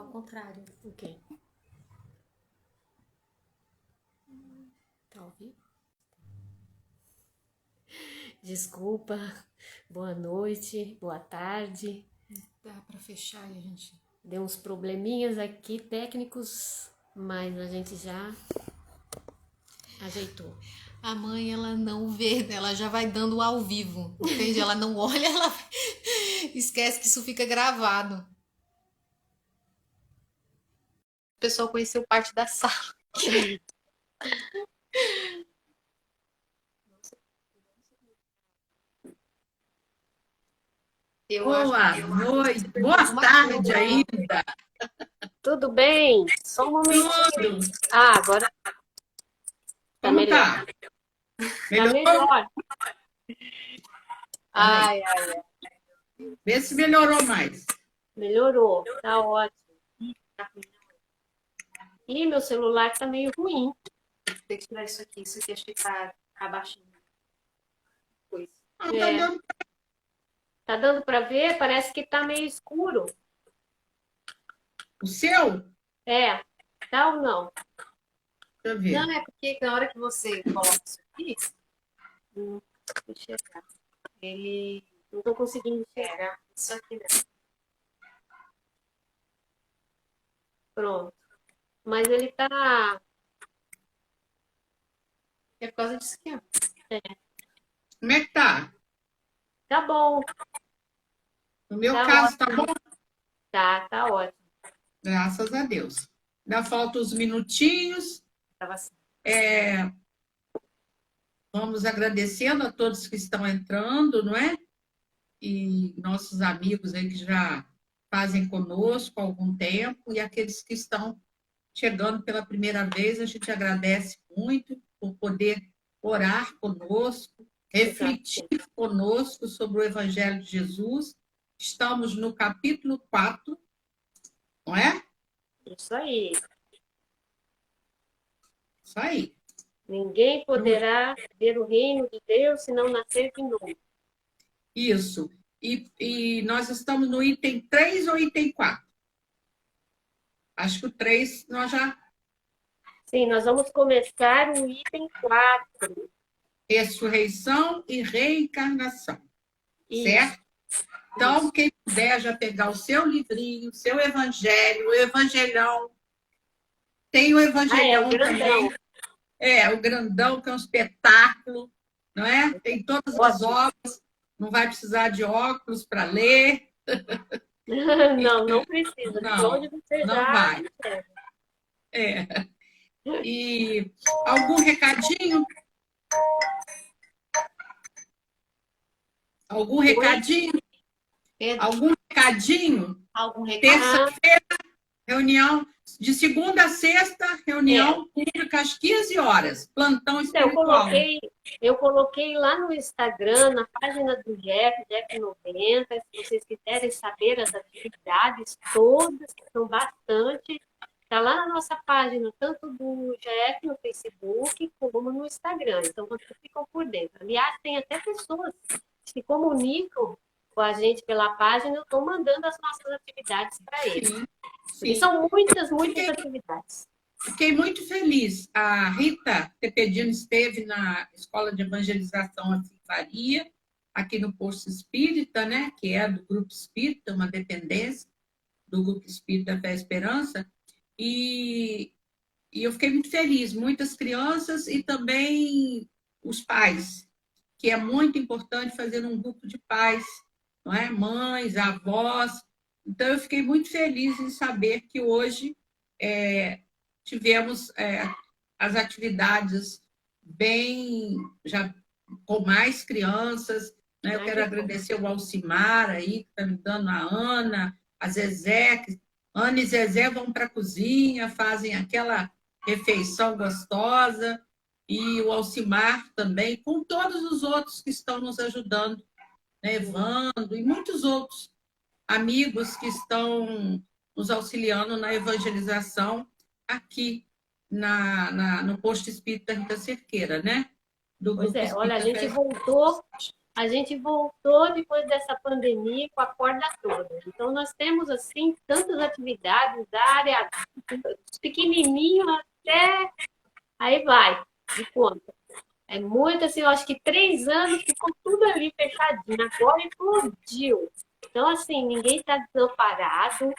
ao contrário. O quê? Tá ouvindo? Desculpa. Boa noite, boa tarde. Dá pra fechar e a gente... Deu uns probleminhas aqui técnicos, mas a gente já ajeitou. A mãe, ela não vê, ela já vai dando ao vivo, entende? Ela não olha, ela esquece que isso fica gravado. O pessoal conheceu parte da sala. Boa noite, boa tarde ainda. Tudo bem? Só um momentinho. Tudo. Agora tá Como melhor. tá? Tá Melhorou? melhor. Ai, Vê se melhorou mais. Melhorou. Tá ótimo. Ih, meu celular tá meio ruim. tem que tirar isso aqui acho que tá abaixando. Coisa. Ah, É. tá dando. Tá dando pra ver? Parece que tá meio escuro. O seu? É. Tá ou não? Deixa eu ver. Não, é porque na hora que você coloca isso aqui, Deixa eu enxergar. Ele... Não tô conseguindo enxergar. isso aqui, né? Pronto. Mas ele tá... É por causa disso aqui, ó. Como é que tá? Tá bom. No meu Tá caso, tá bom? Tá ótimo. Graças a Deus. Ainda faltam uns minutinhos. Tava assim. Vamos agradecendo a todos que estão entrando, não é? E nossos amigos aí que já fazem conosco há algum tempo e aqueles que estão chegando pela primeira vez, a gente agradece muito por poder orar conosco, refletir conosco sobre o Evangelho de Jesus. Estamos no capítulo 4, não é? Isso aí. Isso aí. Ninguém poderá ver o reino de Deus se não nascer de novo. Isso. E nós estamos no item 3 ou item 4? Acho que o 3 nós já... Sim, nós vamos começar o item 4. Ressurreição e reencarnação. Isso. Certo? Então, quem puder já pegar o seu livrinho, o seu evangelho, o evangelhão. Tem o evangelhão o grandão. também. O grandão, que é um espetáculo, não é? Tem todas as obras, não vai precisar de óculos para ler. Não precisa. De onde você não já vai. E algum recadinho? Algum recadinho? Algum recadinho? Algum recado? Terça-feira, reunião de segunda a sexta, reunião pública às 15 horas, plantão espiritual. Eu coloquei lá no Instagram, na página do Jeff90, se vocês quiserem saber as atividades todas, que são bastante, está lá na nossa página, tanto do Jeff no Facebook, como no Instagram. Então, vocês ficam por dentro. Aliás, tem até pessoas que se comunicam com a gente pela página, eu estou mandando as nossas atividades para eles. Sim. E são muitas atividades. Fiquei muito feliz. A Rita Tepedino esteve na Escola de Evangelização Assim Faria, aqui no Posto Espírita, né? Que é do Grupo Espírita, uma dependência do Grupo Espírita Fé e Esperança. E eu fiquei muito feliz. Muitas crianças e também os pais, que é muito importante fazer um grupo de pais, não é? Mães, avós. Então, eu fiquei muito feliz em saber que hoje tivemos as atividades bem, já com mais crianças, né? Eu quero agradecer o Alcimar aí, que está me dando, a Ana, a Zezé, Ana e Zezé vão para a cozinha, fazem aquela refeição gostosa, e o Alcimar também, com todos os outros que estão nos ajudando, né? Evandro e muitos outros amigos que estão nos auxiliando na evangelização aqui no Posto Espírita Rita Cerqueira, né? Pois é, olha, a gente voltou a gente voltou depois dessa pandemia com a corda toda. Então, nós temos, assim, tantas atividades da área, dos pequenininhos até... Aí vai, de conta. É muito, assim, eu acho que 3 anos ficou tudo ali fechadinho. Agora explodiu. Então, assim, ninguém está desamparado.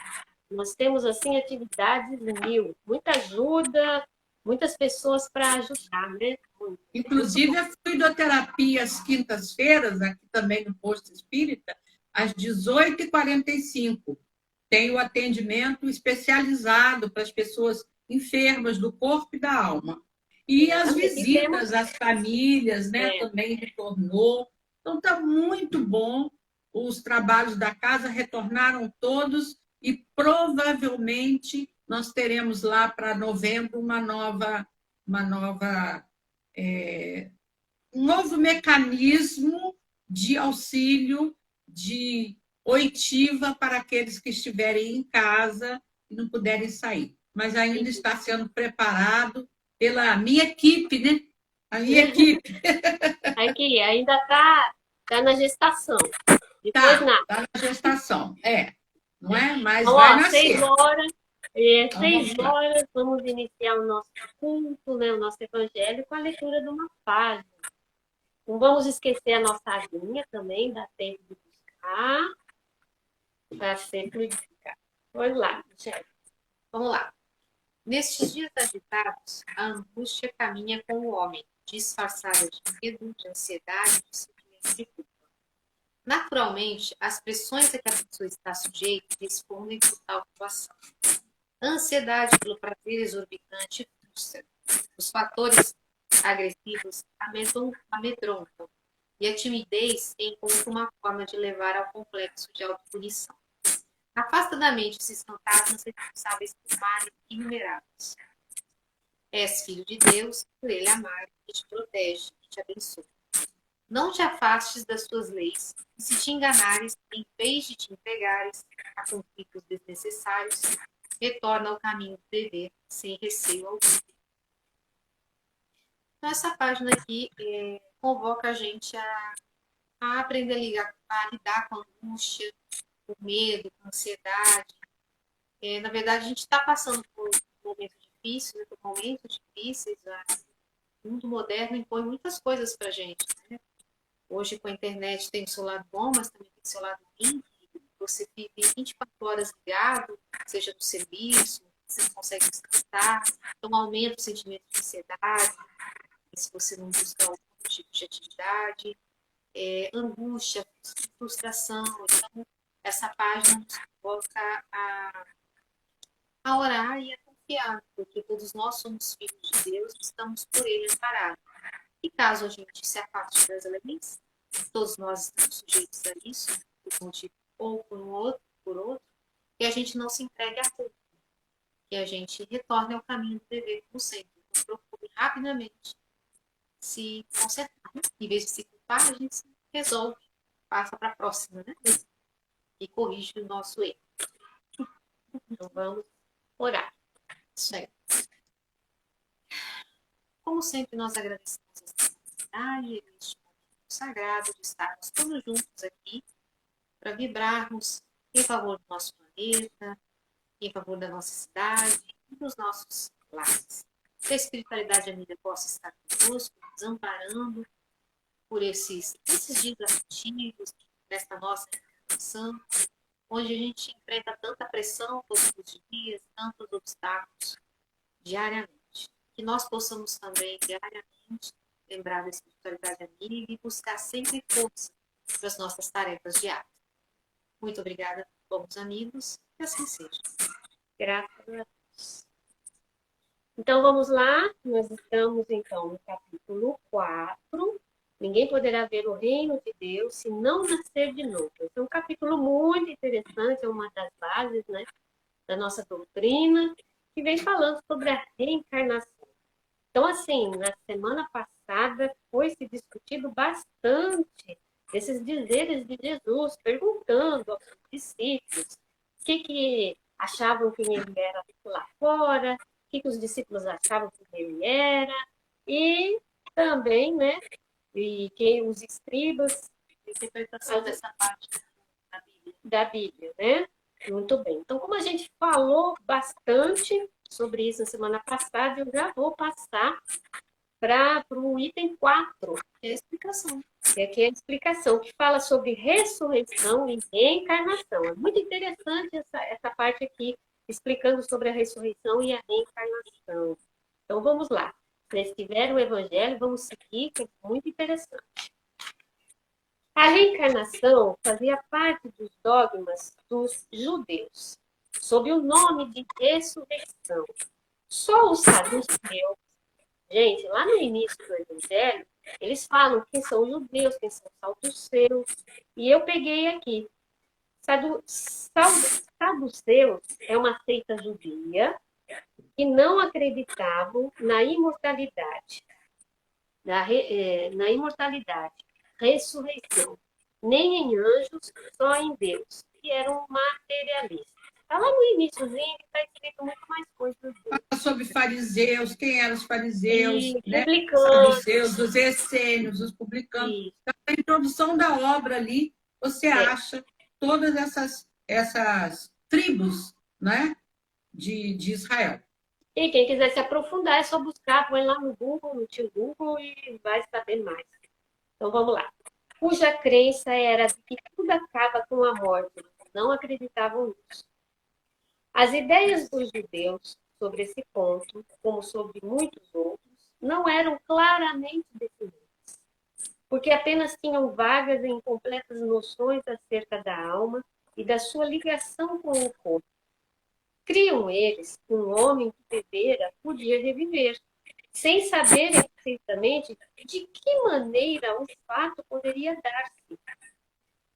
Nós temos, assim, atividades mil. Muita ajuda, muitas pessoas para ajudar, né? Muito. Inclusive, a fluidoterapia às quintas-feiras, aqui também no Posto Espírita, às 18h45. Tem o atendimento especializado para as pessoas enfermas do corpo e da alma. E as visitas às famílias, né, também retornou. Então, está muito bom. Os trabalhos da casa retornaram todos e provavelmente nós teremos lá para novembro um novo mecanismo de auxílio de oitiva para aqueles que estiverem em casa e não puderem sair. Mas ainda está sendo preparado pela minha equipe, né? A minha equipe. Aqui, ainda tá na gestação. Depois Tá nada. na gestação, não é? Mas Então, vai ó, nascer. 6 horas, Então, 6 horas, vamos iniciar o nosso culto, né, o nosso evangelho, com a leitura de uma página. Não vamos esquecer a nossa aguinha também, dá tempo de buscar, para ser fluidificado. Vamos lá, gente. Vamos lá. Nestes dias agitados, a angústia caminha com o homem, disfarçada de medo, de ansiedade, de sentimento de culpa. Naturalmente, as pressões a que a pessoa está sujeita respondem por tal situação. A ansiedade pelo prazer exorbitante frustra. Os fatores agressivos amedrontam. E a timidez encontra uma forma de levar ao complexo de autopunição. Afasta da mente esses fantasmas responsáveis por males inumeráveis. És filho de Deus, por ele amar, que te protege e te abençoa. Não te afastes das suas leis, e se te enganares, em vez de te entregares a conflitos desnecessários, retorna ao caminho do dever, sem receio algum. Então, essa página aqui convoca a gente a aprender a lidar com a angústia, com medo, com ansiedade. Na verdade, a gente está passando por momentos difíceis, né, por momentos difíceis. O mundo moderno impõe muitas coisas para a gente, né? Hoje, com a internet, tem o seu lado bom, mas também tem o seu lado ruim. Você vive 24 horas ligado, seja no serviço, você não consegue descansar, então aumenta o sentimento de ansiedade, se você não busca algum tipo de atividade, angústia, frustração. Então, essa página nos coloca a orar e a confiar, porque todos nós somos filhos de Deus e estamos por Ele amparados. E caso a gente se afaste das leis, todos nós estamos sujeitos a isso, por um motivo ou por outro, que a gente não se entregue à culpa, que a gente retorne ao caminho do dever, como sempre. Então, procure rapidamente se consertar. Em vez de se culpar, a gente se resolve, passa para a próxima, né? E corrige o nosso erro. Então, vamos orar. Isso aí. Como sempre, nós agradecemos essa oportunidade, este momento sagrado de estarmos todos juntos aqui para vibrarmos em favor do nosso planeta, em favor da nossa cidade e dos nossos lares. Que a espiritualidade amiga possa estar conosco, nos amparando por esses dias afetivos, nesta nossa encarnação, onde a gente enfrenta tanta pressão todos os dias, tantos obstáculos diariamente. Que nós possamos também, diariamente, lembrar da espiritualidade amiga e buscar sempre força para as nossas tarefas diárias. Muito obrigada, bons amigos, que assim seja. Graças a Deus. Então, vamos lá. Nós estamos, então, no capítulo 4. Ninguém poderá ver o reino de Deus se não nascer de novo. Esse é um capítulo muito interessante, é uma das bases, né, da nossa doutrina, que vem falando sobre a reencarnação. Então, assim, na semana passada foi se discutido bastante esses dizeres de Jesus, perguntando aos discípulos o que achavam que ele era lá fora, o que os discípulos achavam que ele era, e também, né, e que os escribas interpretação dessa parte da Bíblia. Da Bíblia, né? Muito bem. Então, como a gente falou bastante sobre isso na semana passada, eu já vou passar para o item 4, É a explicação. que aqui é a explicação, que fala sobre ressurreição e reencarnação. É muito interessante essa parte aqui, explicando sobre a ressurreição e a reencarnação. Então, vamos lá. Se vocês tiverem o Evangelho, vamos seguir, que é muito interessante. A reencarnação fazia parte dos dogmas dos judeus, sob o nome de ressurreição. Só os saduceus, gente, lá no início do Evangelho, eles falam quem são os judeus, quem são os saduceus, e eu peguei aqui. Saduceus é uma seita judia que não acreditavam na imortalidade, na imortalidade, ressurreição, nem em anjos, só em Deus, que eram materialistas. Está lá no iníciozinho, está escrito muito mais coisas. Fala sobre fariseus, quem eram os fariseus, E né? publicanos. Saduceus, os essênios, os publicanos. E, Então, na introdução da obra ali, você acha todas essas tribos, né, de Israel. e quem quiser se aprofundar é só buscar, põe lá no Google, no tio Google e vai saber mais. Então vamos lá. Cuja crença era de que tudo acaba com a morte. Não acreditavam nisso. As ideias dos judeus sobre esse ponto, como sobre muitos outros, não eram claramente definidas, porque apenas tinham vagas e incompletas noções acerca da alma e da sua ligação com o corpo. Criam eles que um homem que bebera podia reviver, sem saber explicitamente de que maneira o fato poderia dar-se.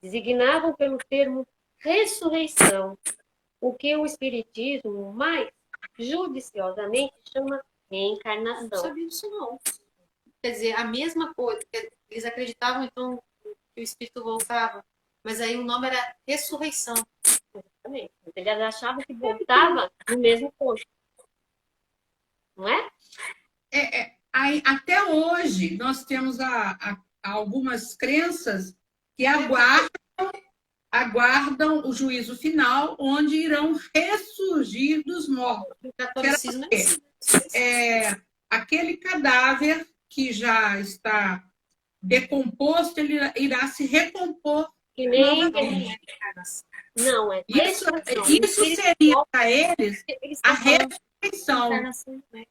Designavam pelo termo ressurreição, o que o Espiritismo mais judiciosamente chama reencarnação. Não sabia disso, não. Quer dizer, a mesma coisa. Eles acreditavam, então, que o espírito voltava, mas aí o nome era ressurreição. Exatamente. Eles achavam que voltava no mesmo corpo. Não é? Aí, até hoje, nós temos algumas crenças que aguardam o juízo final, onde irão ressurgir dos mortos. O catolicismo Aquele cadáver que já está decomposto, ele irá se recompor. Que nem novamente. não, é Isso ressurreição. seria para eles a ressurreição. Reencarnação, né?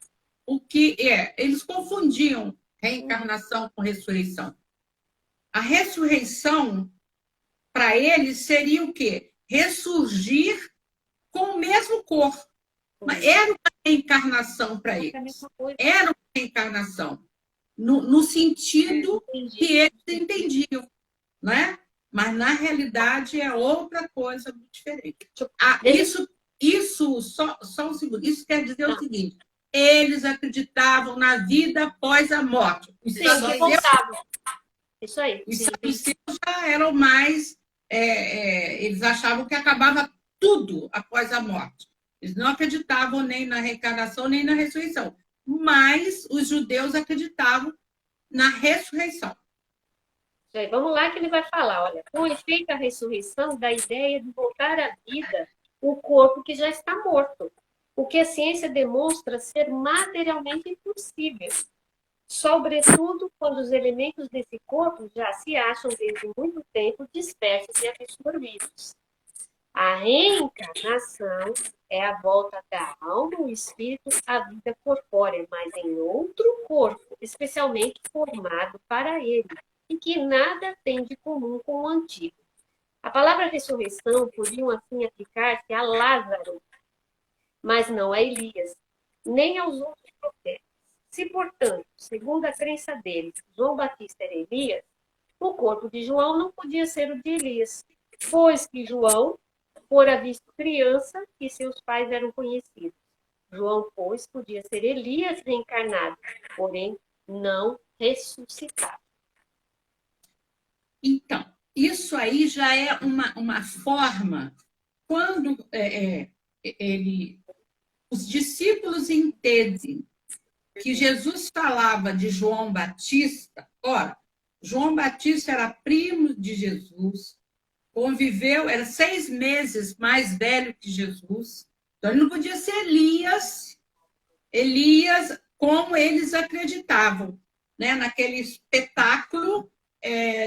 O que eles confundiam reencarnação com ressurreição. A ressurreição, para eles, seria o quê? Ressurgir com o mesmo corpo. Mas era uma reencarnação para eles. Era uma reencarnação. No sentido que eles entendiam. Né? Mas, na realidade, é outra coisa muito diferente. Isso só um segundo. Isso quer dizer o seguinte. Eles acreditavam na vida após a morte. Os Isso aí. saduceus já eram mais... eles achavam que acabava tudo após a morte. Eles não acreditavam nem na reencarnação, nem na ressurreição. Mas os judeus acreditavam na ressurreição. Aí, vamos lá que ele vai falar. Olha, com efeito a ressurreição da ideia de voltar à vida o corpo que já está morto, o que a ciência demonstra ser materialmente impossível, sobretudo quando os elementos desse corpo já se acham desde muito tempo dispersos e absorvidos. A reencarnação é a volta da alma, o espírito, à vida corpórea, mas em outro corpo, especialmente formado para ele, e que nada tem de comum com o antigo. A palavra ressurreição podiam assim aplicar-se a Lázaro, mas não a Elias, nem aos outros profetas. Se, portanto, segundo a crença deles, João Batista era Elias, o corpo de João não podia ser o de Elias, pois que João fora visto criança e seus pais eram conhecidos. João, pois, podia ser Elias reencarnado, porém não ressuscitado. Então, isso aí já é uma forma, quando os discípulos entendem que Jesus falava de João Batista, ora, João Batista era primo de Jesus, conviveu, era 6 meses mais velho que Jesus, então ele não podia ser Elias como eles acreditavam, né? Naquele espetáculo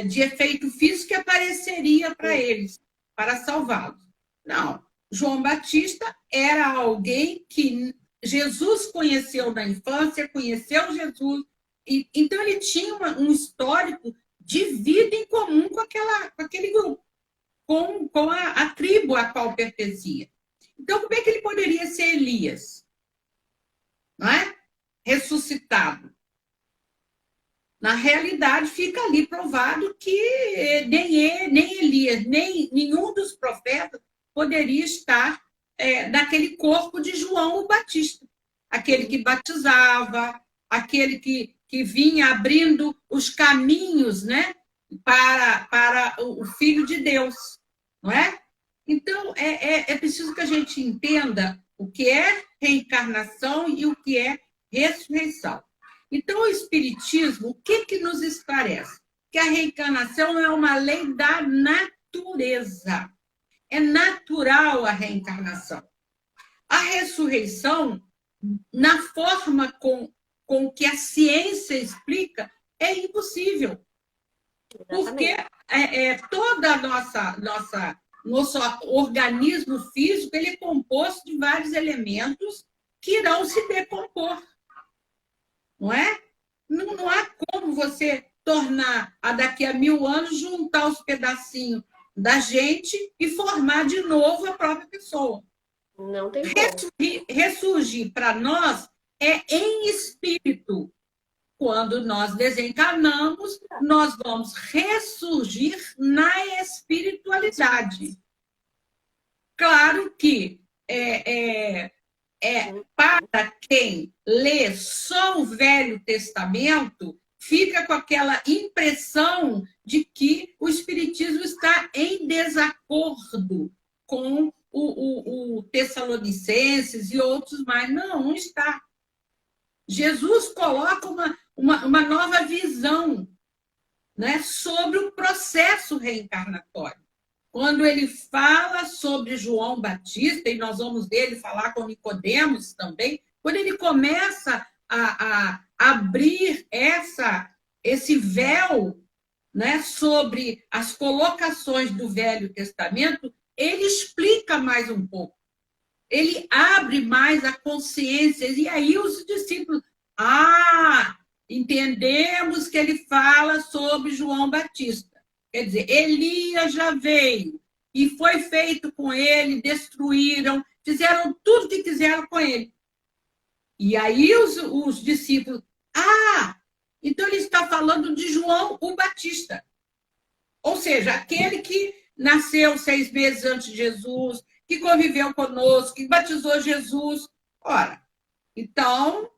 de efeito físico que apareceria para eles, para salvá-los. Não, João Batista era alguém que Jesus conheceu na infância, conheceu Jesus, então ele tinha um histórico de vida em comum com aquele grupo, com a tribo a qual pertencia. Então, como é que ele poderia ser Elias? Não é? Ressuscitado. Na realidade, fica ali provado que nem Elias, nem nenhum dos profetas poderia estar naquele corpo de João o Batista. Aquele que batizava, aquele que vinha abrindo os caminhos, né, para o Filho de Deus. Não é? Então, é preciso que a gente entenda o que é reencarnação e o que é ressurreição. Então, o Espiritismo, o que nos esclarece? Que a reencarnação é uma lei da natureza. É natural a reencarnação. A ressurreição, na forma com que a ciência explica, é impossível. Porque toda nosso organismo físico ele é composto de vários elementos que irão se decompor. Não é? Não há como você tornar, daqui a 1000 anos, juntar os pedacinhos da gente e formar de novo a própria pessoa. Não tem como. Ressurgir para nós é em espírito. Quando nós desencarnamos, nós vamos ressurgir na espiritualidade. Claro que para quem lê só o Velho Testamento, fica com aquela impressão de que o Espiritismo está em desacordo com o Tessalonicenses e outros mais. Não está. Jesus coloca uma nova visão, né, sobre o processo reencarnatório. Quando ele fala sobre João Batista, e nós vamos ver ele falar com Nicodemos também, quando ele começa a abrir esse véu, né, sobre as colocações do Velho Testamento, ele explica mais um pouco. Ele abre mais a consciência. E aí os discípulos, entendemos que ele fala sobre João Batista. Quer dizer, Elias já veio e foi feito com ele, destruíram, fizeram tudo o que quiseram com ele. E aí os discípulos, então ele está falando de João o Batista. Ou seja, aquele que nasceu 6 meses antes de Jesus, que conviveu conosco, que batizou Jesus. Ora, então,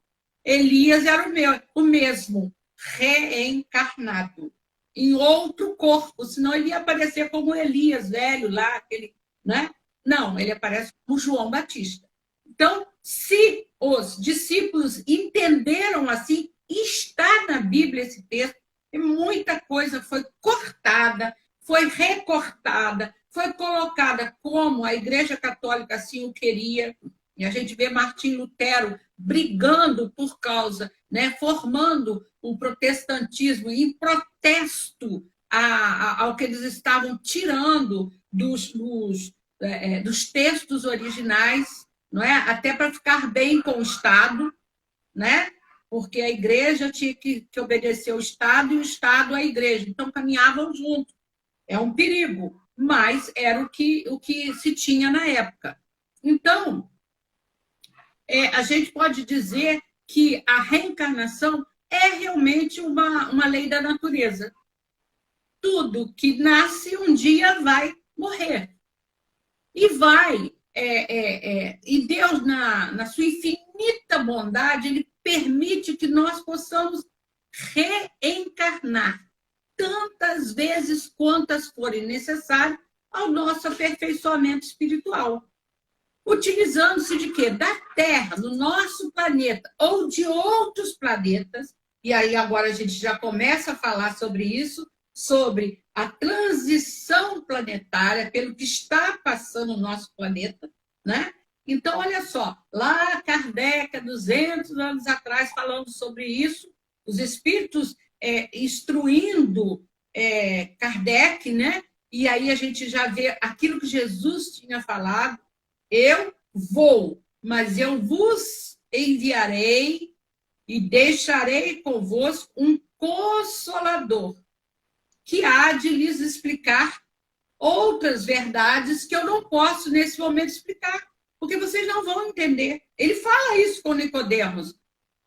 Elias era o mesmo, reencarnado, em outro corpo, senão ele ia aparecer como Elias, velho lá, aquele, né? Não, ele aparece como João Batista. Então, se os discípulos entenderam assim, está na Bíblia esse texto, e muita coisa foi cortada, foi recortada, foi colocada como a Igreja Católica assim o queria. E a gente vê Martim Lutero brigando por causa, né, formando o protestantismo em protesto ao que eles estavam tirando dos textos originais, não é? Até para ficar bem com o Estado, né? Porque a Igreja tinha que obedecer ao Estado e o Estado à Igreja. Então, caminhavam juntos. É um perigo, mas era o que se tinha na época. Então, a gente pode dizer que a reencarnação é realmente uma lei da natureza. Tudo que nasce um dia vai morrer. E vai. E Deus, na sua infinita bondade, Ele permite que nós possamos reencarnar tantas vezes quantas forem necessárias ao nosso aperfeiçoamento espiritual. Utilizando-se de quê? Da Terra, no nosso planeta, ou de outros planetas, e aí agora a gente já começa a falar sobre isso, sobre a transição planetária, pelo que está passando o nosso planeta, né? Então, olha só, lá Kardec, há 200 anos atrás, falando sobre isso, os espíritos instruindo Kardec, né? E aí a gente já vê aquilo que Jesus tinha falado, eu vou, mas eu vos enviarei e deixarei convosco um consolador, que há de lhes explicar outras verdades que eu não posso, nesse momento, explicar, porque vocês não vão entender. Ele fala isso com Nicodemos,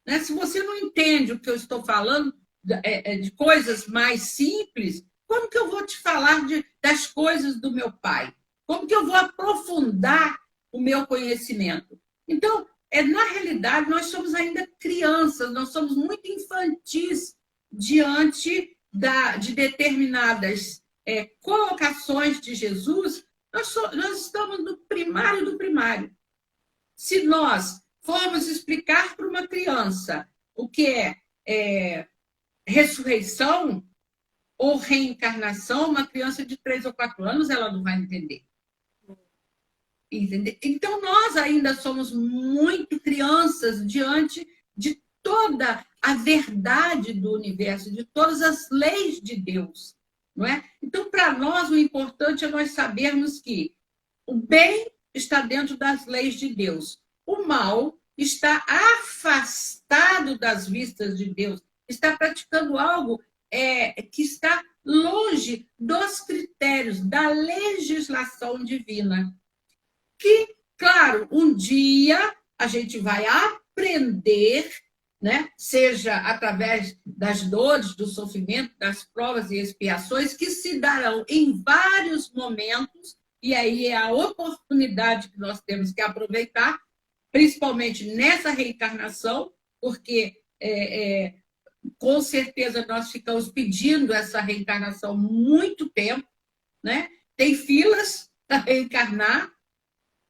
né? Se você não entende o que eu estou falando, de coisas mais simples, como que eu vou te falar das coisas do meu pai? Como que eu vou aprofundar o meu conhecimento? Então, na realidade, nós somos ainda crianças, nós somos muito infantis diante de determinadas colocações de Jesus. Nós estamos no primário do primário. Se nós formos explicar para uma criança o que é ressurreição ou reencarnação, uma criança de 3 ou 4 anos, ela não vai entender. Então, nós ainda somos muito crianças diante de toda a verdade do universo, de todas as leis de Deus. Não é? Então, para nós, o importante é nós sabermos que o bem está dentro das leis de Deus. O mal está afastado das vistas de Deus, está praticando algo que está longe dos critérios da legislação divina. Que, claro, um dia a gente vai aprender, né? Seja através das dores, do sofrimento, das provas e expiações, que se darão em vários momentos, e aí é a oportunidade que nós temos que aproveitar, principalmente nessa reencarnação, porque com certeza nós ficamos pedindo essa reencarnação muito tempo, né? Tem filas para reencarnar,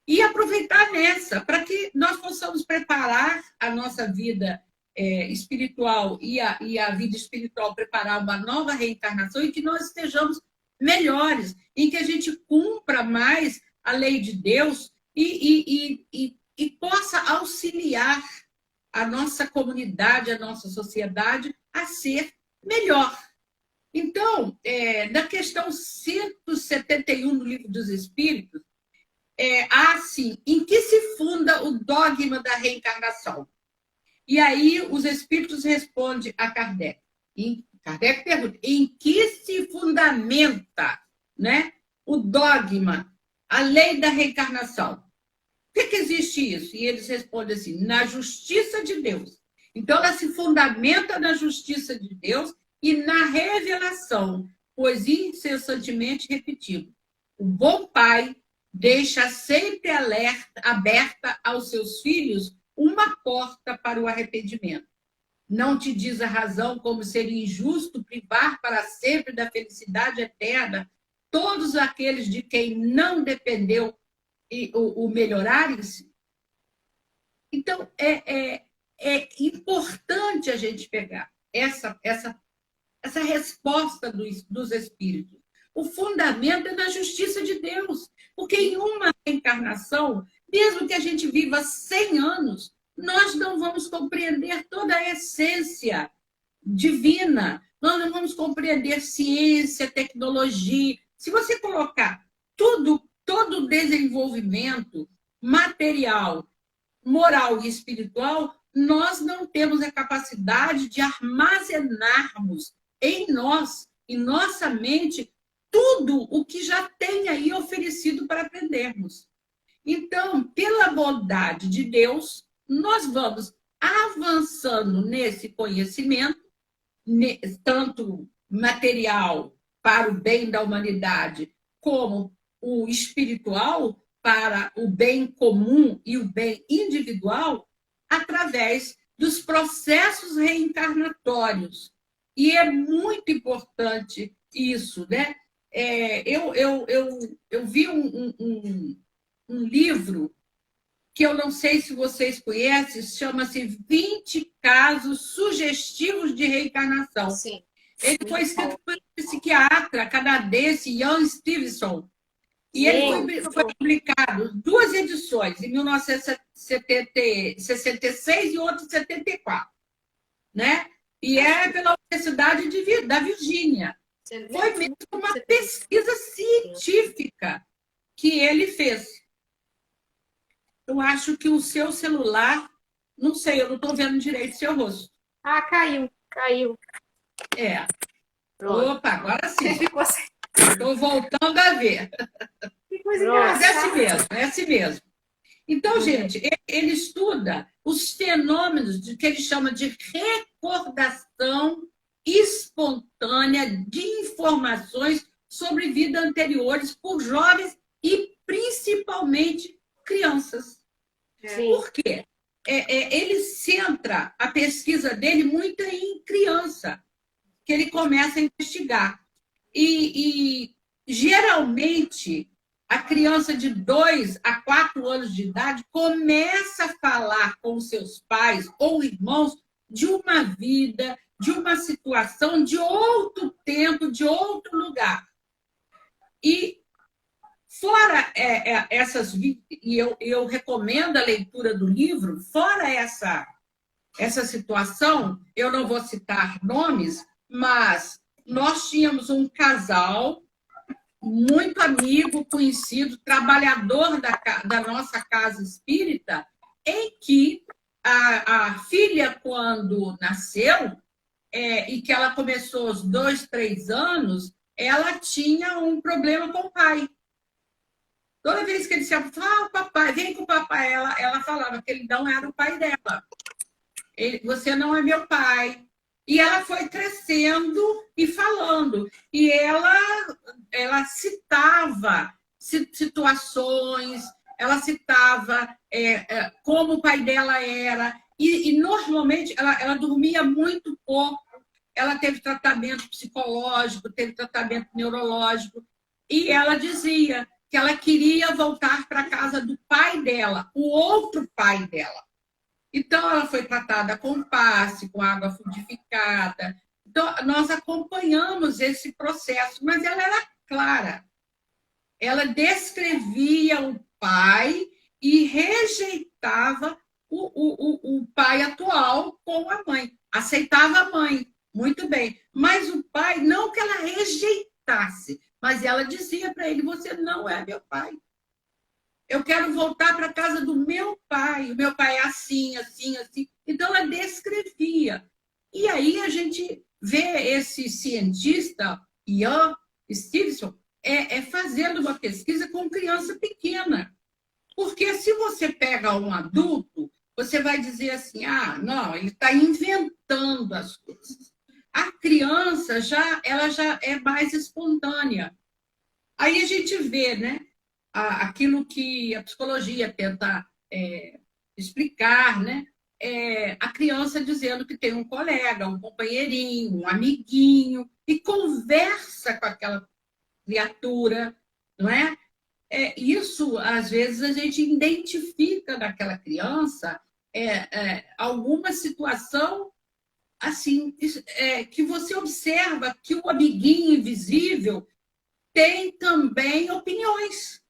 e aproveitar nessa, para que nós possamos preparar a nossa vida espiritual e a vida espiritual, preparar uma nova reencarnação e que nós estejamos melhores, em que a gente cumpra mais a lei de Deus e possa auxiliar a nossa comunidade, a nossa sociedade a ser melhor. Então, na questão 171 do Livro dos Espíritos, assim, em que se funda o dogma da reencarnação? E aí os espíritos respondem a Kardec. Kardec pergunta, em que se fundamenta, né, o dogma, a lei da reencarnação? Por que existe isso? E eles respondem assim, na justiça de Deus. Então, ela se fundamenta na justiça de Deus e na revelação, pois incessantemente repetido. O bom pai deixa sempre aberta aos seus filhos uma porta para o arrependimento. Não te diz a razão como seria injusto privar para sempre da felicidade eterna todos aqueles de quem não dependeu o melhorarem-se? Então, é importante a gente pegar essa resposta dos espíritos. O fundamento é na justiça de Deus. Porque em uma reencarnação, mesmo que a gente viva 100 anos, nós não vamos compreender toda a essência divina. Nós não vamos compreender ciência, tecnologia. Se você colocar todo o desenvolvimento material, moral e espiritual, nós não temos a capacidade de armazenarmos em nós, em nossa mente, tudo o que já tem aí oferecido para aprendermos. Então, pela bondade de Deus, nós vamos avançando nesse conhecimento, tanto material para o bem da humanidade, como o espiritual para o bem comum e o bem individual, através dos processos reencarnatórios. E é muito importante isso, né? Eu vi um livro que eu não sei se vocês conhecem, chama-se 20 casos sugestivos de reencarnação. Sim. Ele foi escrito por um psiquiatra canadense, Ian Stevenson. E ele foi publicado 2 edições, em 1966 e outra em 74. Né? E é pela Universidade da Virgínia. Foi mesmo uma pesquisa científica que ele fez. Eu acho que o seu celular, não sei, eu não estou vendo direito o seu rosto. Ah, caiu. É. Pronto. Opa, agora sim. Ficou assim. Estou voltando a ver. Que coisa Mas é engraçada. assim mesmo, é assim mesmo. Então, gente, ele estuda os fenômenos que ele chama de recordação espontânea de informações sobre vidas anteriores por jovens e principalmente crianças. Sim. Por quê? Ele centra a pesquisa dele muito em criança, que ele começa a investigar. E geralmente, a criança de 2 a 4 anos de idade começa a falar com seus pais ou irmãos de uma vida, de uma situação, de outro tempo, de outro lugar. E fora essas... E eu recomendo a leitura do livro, fora essa situação, eu não vou citar nomes, mas nós tínhamos um casal muito amigo, conhecido, trabalhador da nossa casa espírita, em que a filha, quando nasceu, e que ela começou aos 2, 3 anos, ela tinha um problema com o pai. Toda vez que ele dizia, papai, vem com o papai, ela falava que ele não era o pai dela. Você não é meu pai. E ela foi crescendo e falando. E ela citava situações, ela citava como o pai dela era. E normalmente, ela dormia muito pouco. Ela teve tratamento psicológico, teve tratamento neurológico. E ela dizia que ela queria voltar para a casa do pai dela, o outro pai dela. Então, ela foi tratada com passe, com água fluidificada. Então, nós acompanhamos esse processo, mas ela era clara. Ela descrevia o pai e rejeitava o pai atual com a mãe. Aceitava a mãe, muito bem. Mas o pai, não que ela rejeitasse, mas ela dizia para ele, você não é meu pai. Eu quero voltar para a casa do meu pai. O meu pai é assim, assim, assim. Então, ela descrevia. E aí a gente vê esse cientista, Ian Stevenson, fazendo uma pesquisa com criança pequena. Porque se você pega um adulto, você vai dizer assim, não, ele está inventando as coisas. A criança, ela já é mais espontânea. Aí a gente vê, né? Aquilo que a psicologia tenta explicar, né? A criança dizendo que tem um colega, um companheirinho, um amiguinho, e conversa com aquela criatura, não é? Isso, às vezes, a gente identifica naquela criança alguma situação assim, que você observa que o amiguinho invisível tem também opiniões.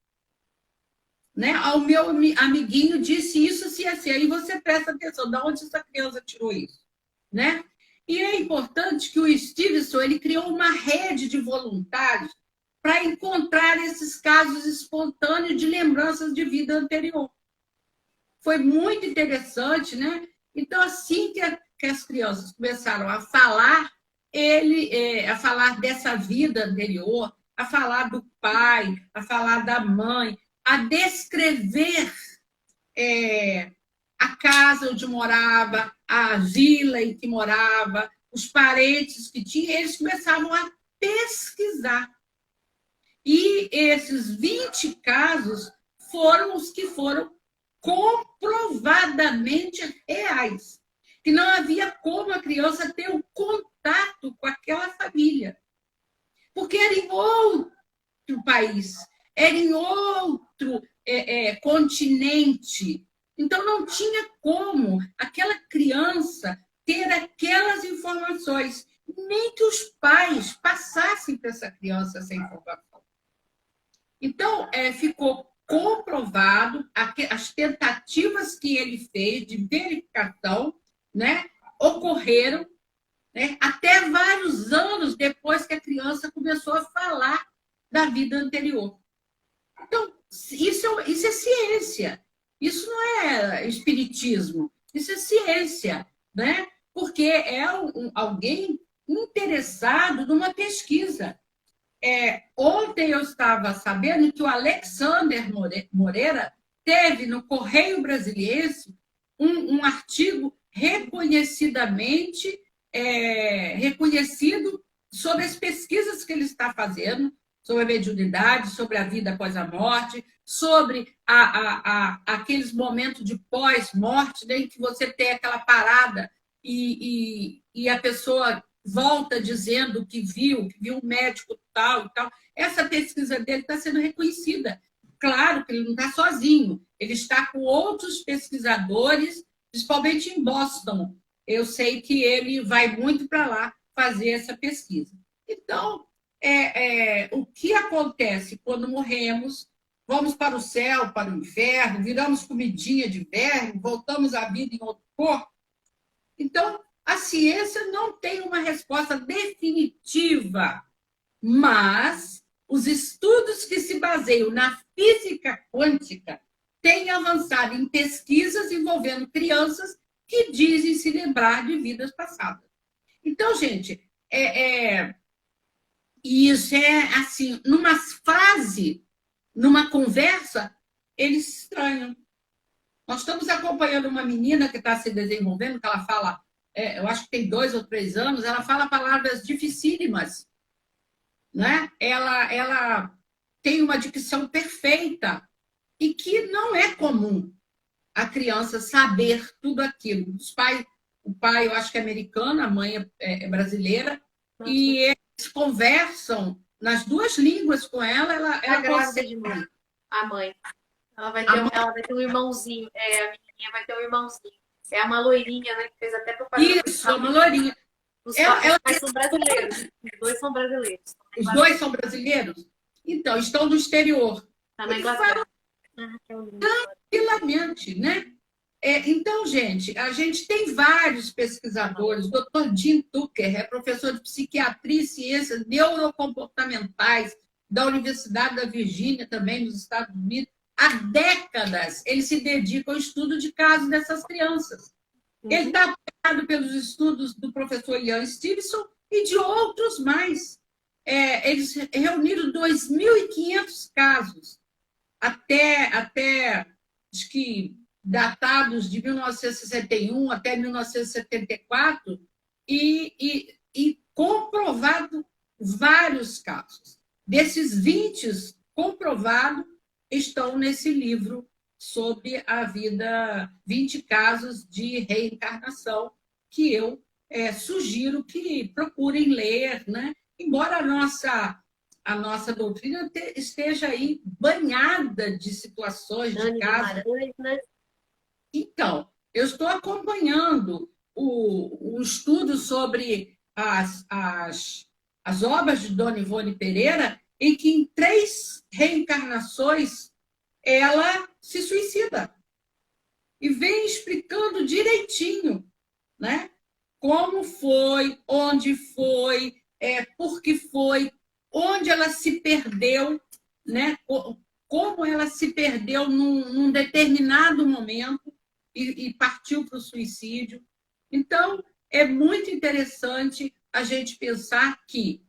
Né? O meu amiguinho disse isso, assim, assim. Aí você presta atenção, de onde essa criança tirou isso? Né? E é importante que o Stevenson ele criou uma rede de voluntários para encontrar esses casos espontâneos de lembranças de vida anterior. Foi muito interessante, né? Então, assim que as crianças começaram a falar, a falar dessa vida anterior, a falar do pai, a falar da mãe, a descrever a casa onde morava, a vila em que morava, os parentes que tinha, eles começavam a pesquisar. E esses 20 casos foram os que foram comprovadamente reais. Que não havia como a criança ter um contato com aquela família. Porque era em outro país, era em outro continente, Então, não tinha como aquela criança ter aquelas informações, nem que os pais passassem para essa criança essa informação. Então, ficou comprovado as tentativas que ele fez de verificação, né, ocorreram, né, até vários anos depois que a criança começou a falar da vida anterior. Então, isso é ciência. Isso não é espiritismo. Isso é ciência, né? Porque é alguém interessado numa pesquisa. Ontem eu estava sabendo que o Alexander Moreira teve no Correio Brasiliense um artigo reconhecidamente reconhecido sobre as pesquisas que ele está fazendo, sobre a mediunidade, sobre a vida após a morte, sobre aqueles momentos de pós-morte, né, em que você tem aquela parada e a pessoa volta dizendo que viu um médico tal e tal. Essa pesquisa dele está sendo reconhecida. Claro que ele não está sozinho, ele está com outros pesquisadores, principalmente em Boston. Eu sei que ele vai muito para lá fazer essa pesquisa. Então, o que acontece quando morremos? Vamos para o céu, para o inferno, viramos comidinha de verme, voltamos à vida em outro corpo? Então, a ciência não tem uma resposta definitiva, mas os estudos que se baseiam na física quântica têm avançado em pesquisas envolvendo crianças que dizem se lembrar de vidas passadas. Então, gente, isso é assim, numa frase, numa conversa, eles se estranham. Nós estamos acompanhando uma menina que está se desenvolvendo, que ela fala, eu acho que tem 2 ou 3 anos, ela fala palavras dificílimas, né? Ela tem uma dicção perfeita e que não é comum a criança saber tudo aquilo. O pai, eu acho que é americano, a mãe é brasileira, e eles conversam nas 2 línguas com ela. Ela grávida de mãe, a mãe. Ela vai ter um irmãozinho. A menininha vai ter um irmãozinho. É uma loirinha, né? Que fez até propaganda. Isso, é uma loirinha. Os pais são brasileiros. Os 2 são brasileiros. Os 2 são brasileiros? Então, estão no exterior. Está na Inglaterra. Tranquilamente, né? Então, gente, a gente tem vários pesquisadores. O Dr. Jim Tucker é professor de psiquiatria e ciências neurocomportamentais da Universidade da Virgínia, também nos Estados Unidos. Há décadas ele se dedica ao estudo de casos dessas crianças. Ele está apoiado pelos estudos do professor Ian Stevenson e de outros mais. Eles reuniram 2.500 casos, até acho que datados de 1961 até 1974, e comprovado vários casos. Desses 20 comprovados, estão nesse livro sobre a vida, 20 casos de reencarnação, que eu sugiro que procurem ler, né? Embora a nossa doutrina esteja aí banhada de situações, de casos. Né? Então, eu estou acompanhando o estudo sobre as obras de Dona Ivone Pereira, em que em 3 reencarnações ela se suicida. E vem explicando direitinho, né? Como foi, onde foi, por que foi, onde ela se perdeu, né? Como ela se perdeu num determinado momento e partiu para o suicídio. Então, é muito interessante a gente pensar que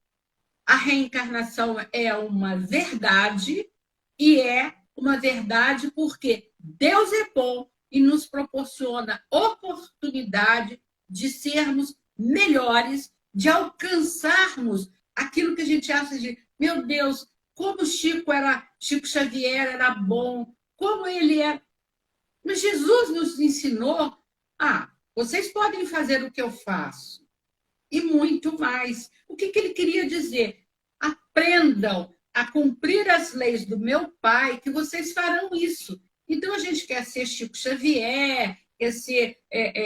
a reencarnação é uma verdade, e é uma verdade porque Deus é bom e nos proporciona oportunidade de sermos melhores, de alcançarmos aquilo que a gente acha de, meu Deus, como Chico Xavier era bom, como ele é. Mas Jesus nos ensinou, vocês podem fazer o que eu faço, e muito mais. O que ele queria dizer? Aprendam a cumprir as leis do meu Pai, que vocês farão isso. Então, a gente quer ser Chico Xavier, quer ser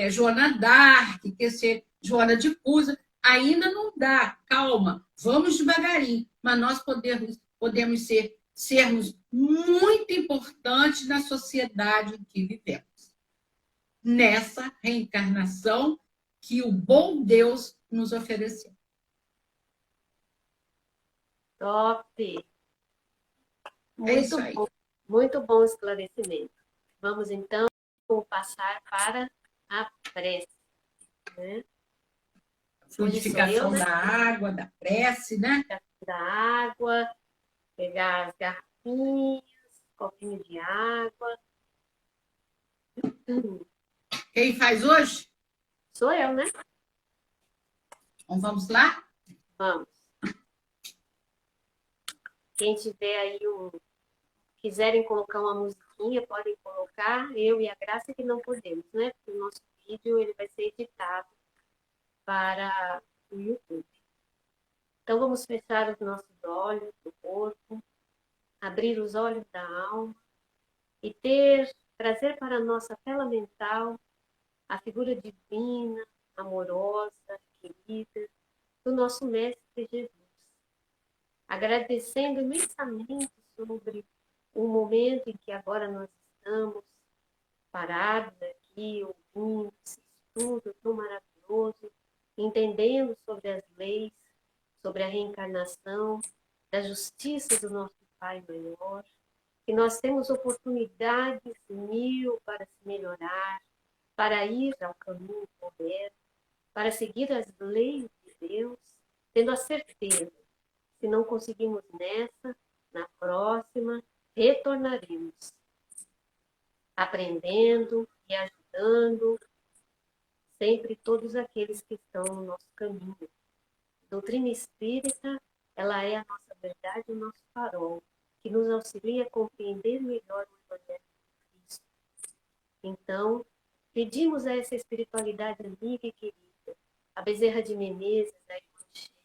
Joana d'Arc, quer ser Joana de Cusa. Ainda não dá, calma, vamos devagarinho. Mas nós podemos sermos muito importantes na sociedade em que vivemos. Nessa reencarnação que o bom Deus nos ofereceu. Top! É isso aí. Muito bom esclarecimento. Vamos então passar para a prece, né? Fluidificação da água, da prece, né? Da água, pegar as garrafinhas, copinho de água. Quem faz hoje? Sou eu, né? Então vamos lá? Vamos. Quem tiver aí quiserem colocar uma musiquinha, podem colocar. Eu e a Graça que não podemos, né? Porque o nosso vídeo ele vai ser editado para o YouTube. Então vamos fechar os nossos olhos do corpo, abrir os olhos da alma e trazer para a nossa tela mental a figura divina, amorosa, querida do nosso Mestre Jesus. Agradecendo imensamente sobre o momento em que agora nós estamos parados aqui, ouvindo esse estudo tão maravilhoso, entendendo sobre as leis, sobre a reencarnação, da justiça do nosso Pai Maior, que nós temos oportunidades mil para se melhorar, para ir ao caminho correto, para seguir as leis de Deus, tendo a certeza, se não conseguimos nessa, na próxima, retornaremos, aprendendo e ajudando sempre todos aqueles que estão no nosso caminho. A doutrina espírita, ela é a nossa verdade, o nosso farol, que nos auxilia a compreender melhor o Evangelho de Cristo. Então, pedimos a essa espiritualidade amiga e querida, a Bezerra de Menezes, a Irmã Sheila,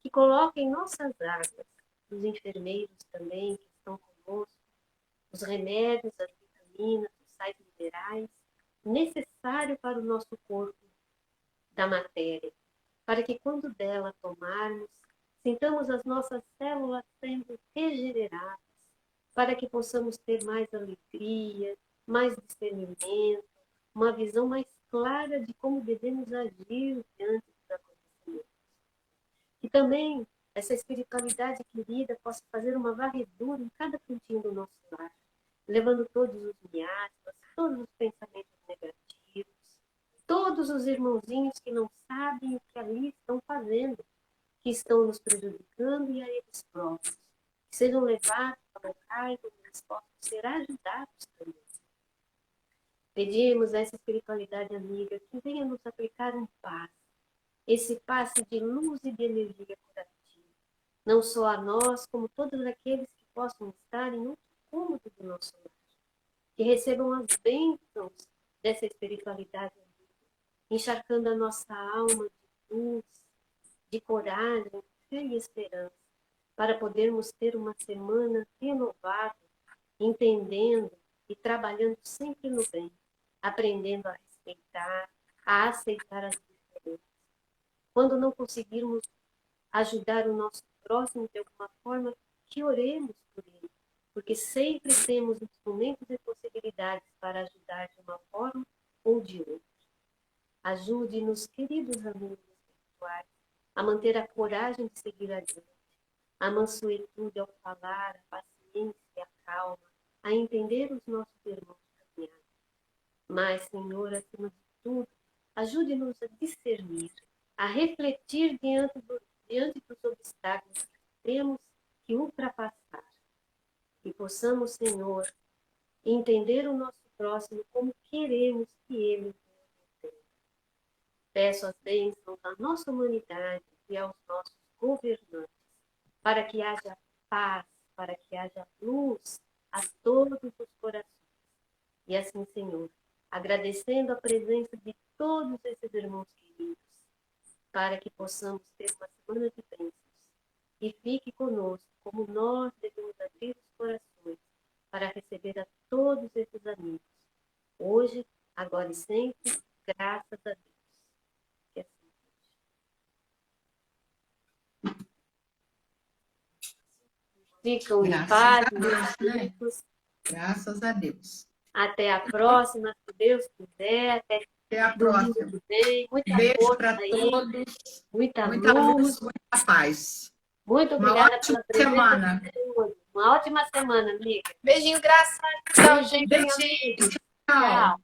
que coloque em nossas águas, os enfermeiros também que estão conosco, os remédios, as vitaminas, os sais minerais, necessários para o nosso corpo da matéria, para que quando dela tomarmos, sintamos as nossas células sendo regeneradas, para que possamos ter mais alegria, mais discernimento, uma visão mais clara de como devemos agir diante dos acontecimentos. E também essa espiritualidade querida possa fazer uma varredura em cada cantinho do nosso lar, levando todos os miasmas, todos os pensamentos negativos, todos os irmãozinhos que não sabem o que ali estão fazendo, que estão nos prejudicando e a eles próprios, que sejam levados a locais onde eles possam ser ajudados também. Pedimos a essa espiritualidade amiga que venha nos aplicar um passe, esse passe de luz e de energia curativa, não só a nós, como todos aqueles que possam estar em outro cômodo do nosso lar, que recebam as bênçãos dessa espiritualidade amiga, encharcando a nossa alma de luz, de coragem, fé e esperança, para podermos ter uma semana renovada, entendendo e trabalhando sempre no bem, aprendendo a respeitar, a aceitar as diferenças. Quando não conseguirmos ajudar o nosso próximo de alguma forma, que oremos por ele, porque sempre temos instrumentos e possibilidades para ajudar de uma forma ou de outra. Ajude-nos, queridos amigos espirituais, a manter a coragem de seguir adiante, a mansuetude ao falar, a paciência e a calma, a entender os nossos irmãos caminhar. Mas, Senhor, acima de tudo, ajude-nos a discernir, a refletir diante dos obstáculos que temos que ultrapassar. E possamos, Senhor, entender o nosso próximo como queremos que ele nos entenda. Peço as bênçãos à nossa humanidade e aos nossos governantes, para que haja paz, para que haja luz a todos os corações. E assim, Senhor, agradecendo a presença de todos esses irmãos queridos, para que possamos ter uma semana de bênçãos. E fique conosco, como nós devemos abrir os corações para receber a todos esses amigos. Hoje, agora e sempre, graças a Deus. Que assim seja. Ficam em Graças paz, a Deus, meus né? amigos. Graças a Deus. Até a próxima, se Deus quiser. Até a domingo próxima. que vem. Muita Beijo força para aí, todos. muita Muita luz. luz, muita paz. Muito Uma obrigada ótima pela presença semana. de todos. Uma ótima semana, amiga. Beijinho, Graça. Tchau, gente. Beijinho, amiga. Tchau. Tchau.